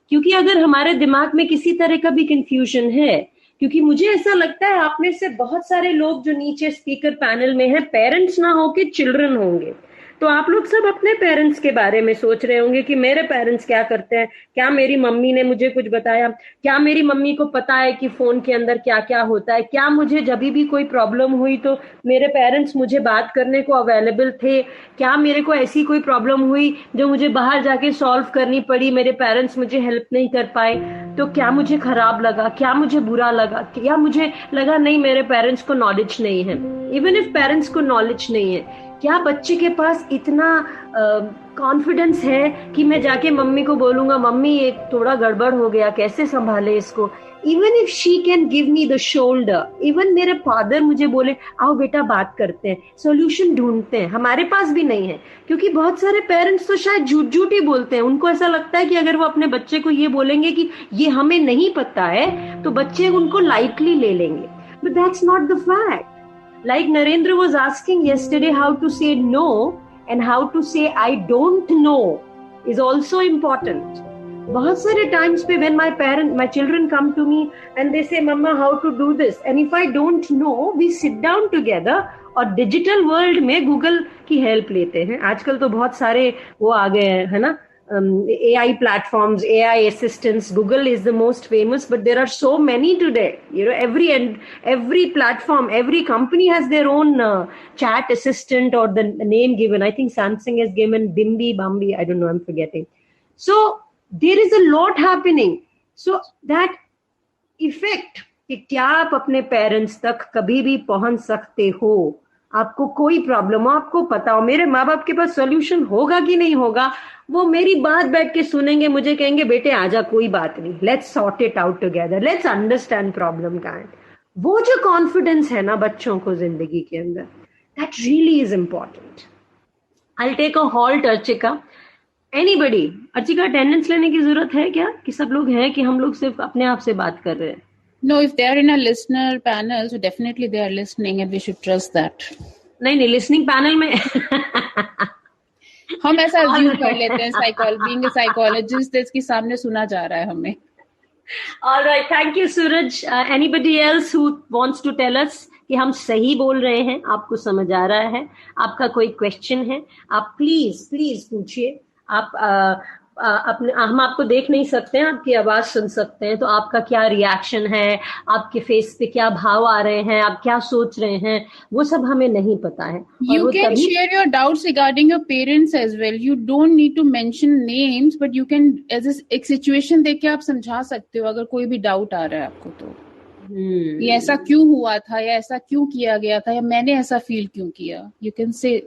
क्योंकि अगर हमारे दिमाग में किसी तरह का भी कंफ्यूजन है, क्योंकि मुझे ऐसा लगता है आप में से बहुत सारे लोग जो नीचे स्पीकर पैनल में हैं पेरेंट्स ना होके चिल्ड्रन होंगे, तो आप लोग सब अपने पेरेंट्स के बारे में सोच रहे होंगे कि मेरे पेरेंट्स क्या करते हैं, क्या मेरी मम्मी ने मुझे कुछ बताया, क्या मेरी मम्मी को पता है कि फोन के अंदर क्या क्या होता है, क्या मुझे जब भी कोई प्रॉब्लम हुई तो मेरे पेरेंट्स मुझे बात करने को अवेलेबल थे, क्या मेरे को ऐसी कोई प्रॉब्लम हुई जो मुझे बाहर जाके सॉल्व करनी पड़ी, मेरे पेरेंट्स मुझे हेल्प नहीं कर पाए, तो क्या मुझे खराब लगा, क्या मुझे बुरा लगा, क्या मुझे लगा नहीं मेरे पेरेंट्स को नॉलेज नहीं है। इवन इफ पेरेंट्स को नॉलेज नहीं है, क्या बच्चे के पास इतना कॉन्फिडेंस है कि मैं जाके मम्मी को बोलूंगा मम्मी ये थोड़ा गड़बड़ हो गया, कैसे संभाले इसको। Even if she can give me the shoulder, even मेरे फादर मुझे बोले आओ बेटा बात करते हैं, सॉल्यूशन ढूंढते हैं, हमारे पास भी नहीं है। क्योंकि बहुत सारे पेरेंट्स तो शायद झूठ झूठ ही बोलते हैं, उनको ऐसा लगता है कि अगर वो अपने बच्चे को ये बोलेंगे कि ये हमें नहीं पता है तो बच्चे उनको लाइटली ले लेंगे, but that's not the fact. Like Narendra was asking yesterday, how to say no and how to say I don't know is also important. बहुत सारे times पे when my children come to me and they say, Mama, how to do this? And if I don't know, we sit down together और digital world में Google की help लेते हैं। आजकल तो बहुत सारे वो आ गए हैं, है ना, AI platforms, AI assistants. Google is the most famous, but there are so many today. You know, every platform, every company has their own chat assistant or the name given. I think Samsung has given Bambi. I don't know. I'm forgetting. So there is a lot happening. So that effect कि क्या आप अपने parents तक कभी भी पहुंच सकते हो, आपको कोई प्रॉब्लम हो, आपको पता हो मेरे माँ बाप के पास सॉल्यूशन होगा कि नहीं होगा, वो मेरी बात बैठ के सुनेंगे, मुझे कहेंगे बेटे आजा कोई बात नहीं, let's sort it out together, let's understand problem का है। वो जो कॉन्फिडेंस है ना बच्चों को जिंदगी के अंदर, that really is important. I will take a halt Archika. Anybody, Archika attendance लेने की जरूरत है क्या, कि सब लोग हैं कि हम लोग सिर्फ अपने आप से बात कर रहे हैं? No, if they are in a listener panel, so definitely they are listening and we should trust that. नहीं, listening panel में हम ऐसा assume कर लेते हैं, being a psychologist, इसके सामने सुना जा रहा है हमें। All right, thank you, Suraj. Anybody else who wants to tell us कि हम सही बोल रहे हैं, आपको समझ आ रहा है, आपका कोई क्वेश्चन है, आप प्लीज पूछिए। आप हम आपको देख नहीं सकते हैं, आपकी आवाज सुन सकते हैं, तो आपका क्या रिएक्शन है, आपके फेस पे क्या भाव आ रहे हैं, आप क्या सोच रहे हैं, वो सब हमें नहीं पता है। You can share your doubts regarding your parents as well. You don't need to mention names, but you can as एक सिचुएशन देख के आप समझा सकते हो अगर कोई भी डाउट आ रहा है आपको तो। ये ऐसा क्यों हुआ था, या ऐसा क्यों किया गया था, या मैंने ऐसा फील क्यों किया, यू कैन से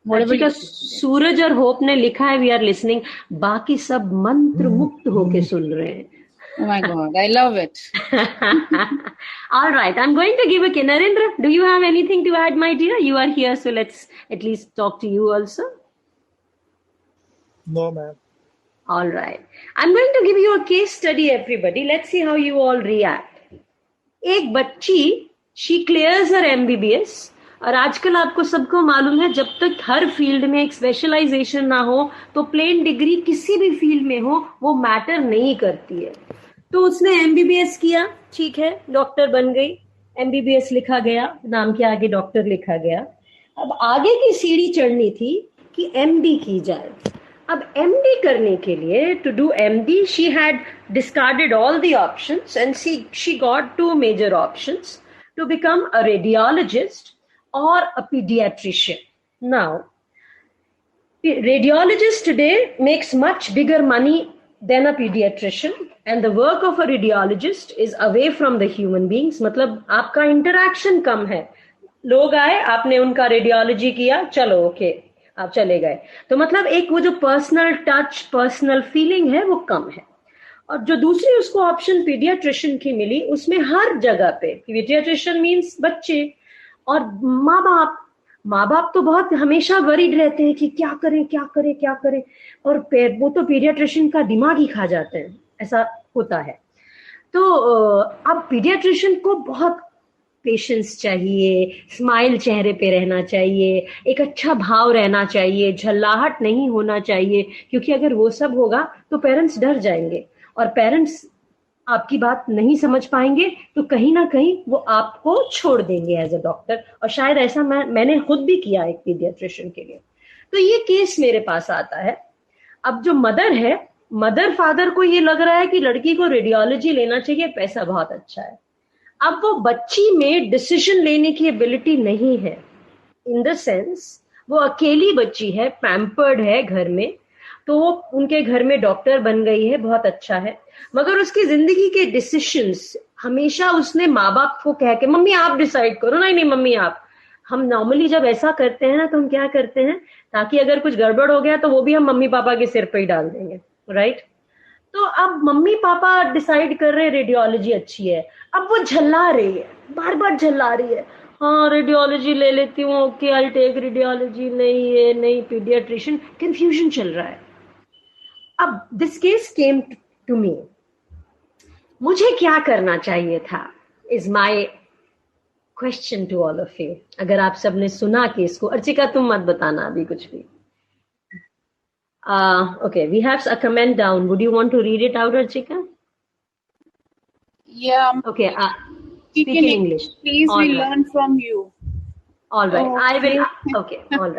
सूरज और होप ने लिखा है वी आर लिसनिंग, बाकी सब मंत्र मुक्त होके सुन रहे हैं। Oh my God, I love it. All right, I'm going to give a Narendra, do you have anything to add, my dear? You are here, so let's at least talk to you also. No, ma'am. All right, I'm going to give you a case study, everybody. Let's see how you all react. एक बच्ची, she clears her MBBS, और आजकल आपको सबको मालूम है जब तक हर फील्ड में एक स्पेशलाइजेशन ना हो तो प्लेन डिग्री किसी भी फील्ड में हो वो मैटर नहीं करती है। तो उसने एमबीबीएस किया, ठीक है, डॉक्टर बन गई, एमबीबीएस लिखा गया, नाम के आगे डॉक्टर लिखा गया। अब आगे की सीढ़ी चढ़नी थी कि एमडी की जाए। अब एमडी करने के लिए, to do MD, she had discarded all the options and she got 2 major options to become a radiologist or a pediatrician. Now, radiologist today makes much bigger money than a pediatrician, and the work of a radiologist is away from the human beings. मतलब आपका interaction कम है, लोग आए, आपने उनका radiology किया, चलो okay, आप चले गए, तो मतलब एक वो जो पर्सनल टच, पर्सनल फीलिंग है वो कम है। और जो दूसरी उसको ऑप्शन पीडियाट्रिशियन की मिली, उसमें हर जगह पे पीडियाट्रिशियन मीन्स बच्चे, और माँ बाप तो बहुत हमेशा वरीड रहते हैं कि क्या करें, और वो तो पीडियाट्रिशियन का दिमाग ही खा जाते हैं, ऐसा होता है। तो अब पीडियाट्रिशियन को बहुत पेशेंस चाहिए, स्माइल चेहरे पे रहना चाहिए, एक अच्छा भाव रहना चाहिए, झल्लाहट नहीं होना चाहिए, क्योंकि अगर वो सब होगा तो पेरेंट्स डर जाएंगे, और पेरेंट्स आपकी बात नहीं समझ पाएंगे तो कहीं ना कहीं वो आपको छोड़ देंगे एज अ डॉक्टर, और शायद ऐसा मैंने खुद भी किया एक पीडियाट्रिशियन के लिए। तो ये केस मेरे पास आता है। अब जो मदर है, मदर फादर को ये लग रहा है कि लड़की को रेडियोलॉजी लेना चाहिए, पैसा बहुत अच्छा है। अब वो बच्ची में डिसीजन लेने की एबिलिटी नहीं है, इन द सेंस वो अकेली बच्ची है, पैम्पर्ड है घर में, तो वो उनके घर में डॉक्टर बन गई है, बहुत अच्छा है, मगर उसकी जिंदगी के डिसीजंस हमेशा उसने माँ बाप को कह के, मम्मी आप डिसाइड करो, नहीं मम्मी आप। हम नॉर्मली जब ऐसा करते हैं ना तो हम क्या करते हैं, ताकि अगर कुछ गड़बड़ हो गया तो वो भी हम मम्मी पापा के सिर पे ही डाल देंगे, राइट। तो अब मम्मी पापा डिसाइड कर रहे हैं रेडियोलॉजी अच्छी है, अब वो झल्ला रही है, बार बार झल्ला रही है, हाँ रेडियोलॉजी ले लेती हूँ, ओके आई टेक रेडियोलॉजी, नहीं ये नहीं पीडियाट्रिशियन, कंफ्यूजन चल रहा है। अब this case came to me, मुझे क्या करना चाहिए था, is my question to all of you. अगर आप सबने सुना केस को, अर्चिका तुम मत बताना अभी कुछ भी। Okay, we have a comment down. Would you want to read it out, Archika? Yeah. Okay, speak in English. Please, all we right. learn from you. All right, Oh, I will. Okay, all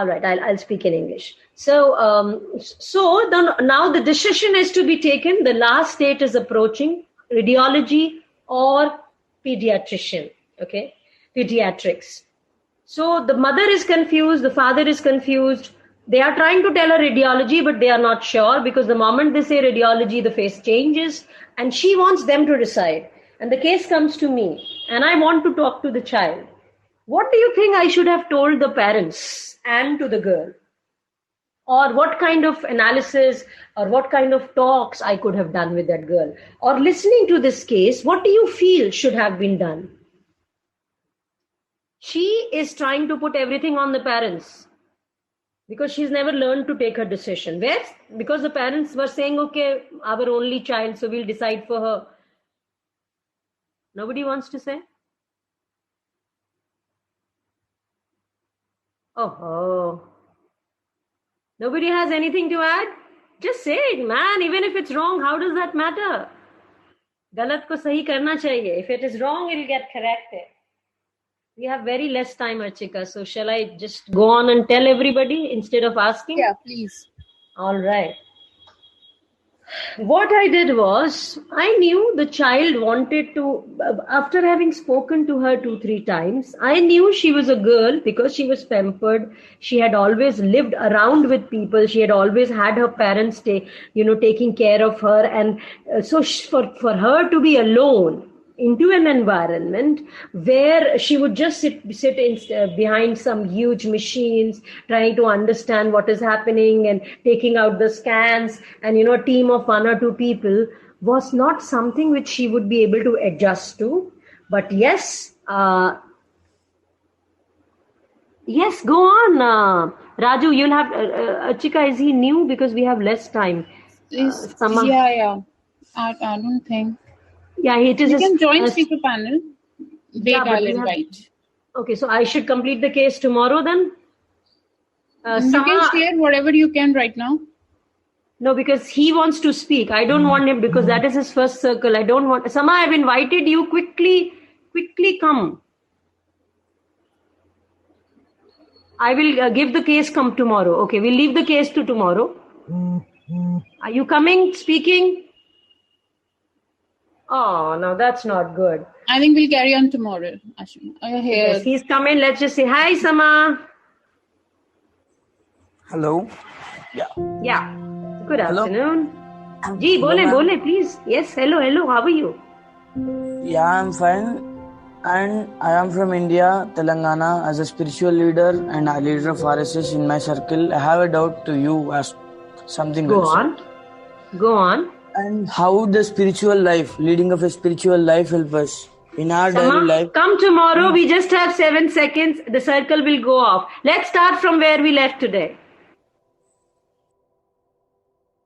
right. I'll speak in English. So, now the decision is to be taken. The last date is approaching. Radiology or pediatrician. Okay, pediatrics. So the mother is confused. The father is confused. They are trying to tell her radiology, but they are not sure, because the moment they say radiology, the face changes, and she wants them to decide. And the case comes to me, and I want to talk to the child. What do you think I should have told the parents and to the girl? Or what kind of analysis or what kind of talks I could have done with that girl? Or listening to this case, what do you feel should have been done? She is trying to put everything on the parents, because she's never learned to take her decision. Where? Because the parents were saying, okay, our only child, so we'll decide for her. Nobody wants to say? Oh. Nobody has anything to add? Just say it, man. Even if it's wrong, how does that matter? Galat ko sahi karna chahiye. If it is wrong, it'll get corrected. We have very less time, Archika. So shall I just go on and tell everybody instead of asking? Yeah, please. All right. What I did was, I knew the child wanted to, after having spoken to her 2-3 times, I knew she was a girl because she was pampered. She had always lived around with people. She had always had her parents taking care of her. And so for her to be alone into an environment where she would just sit behind some huge machines, trying to understand what is happening and taking out the scans, and a team of 1 or 2 people was not something which she would be able to adjust to. But yes, go on, Raju. You'll have Archika. Is he new? Because we have less time. Yeah. I don't think. Yeah, it is. You can join speaker panel. I'll invite. Okay, so I should complete the case tomorrow then? You can share whatever you can right now. No, because he wants to speak. I don't want him, because that is his first circle. I don't want... Sama, I've invited you. Quickly come. I will give the case come tomorrow. Okay, we'll leave the case to tomorrow. Are you coming, speaking? Oh, no, that's not good. I think we'll carry on tomorrow, Ashwin. Yes, he's coming. Let's just say hi, Sama. Hello. Yeah. Good afternoon. Ji, bole, please. Yes, hello. How are you? Yeah, I'm fine. And I am from India, Telangana, as a spiritual leader and a leader of RSS in my circle. I have a doubt to you, ask something. Go on. And how would the spiritual life, leading of a spiritual life, help us in our daily life? Come tomorrow. We just have 7 seconds. The circle will go off. Let's start from where we left today.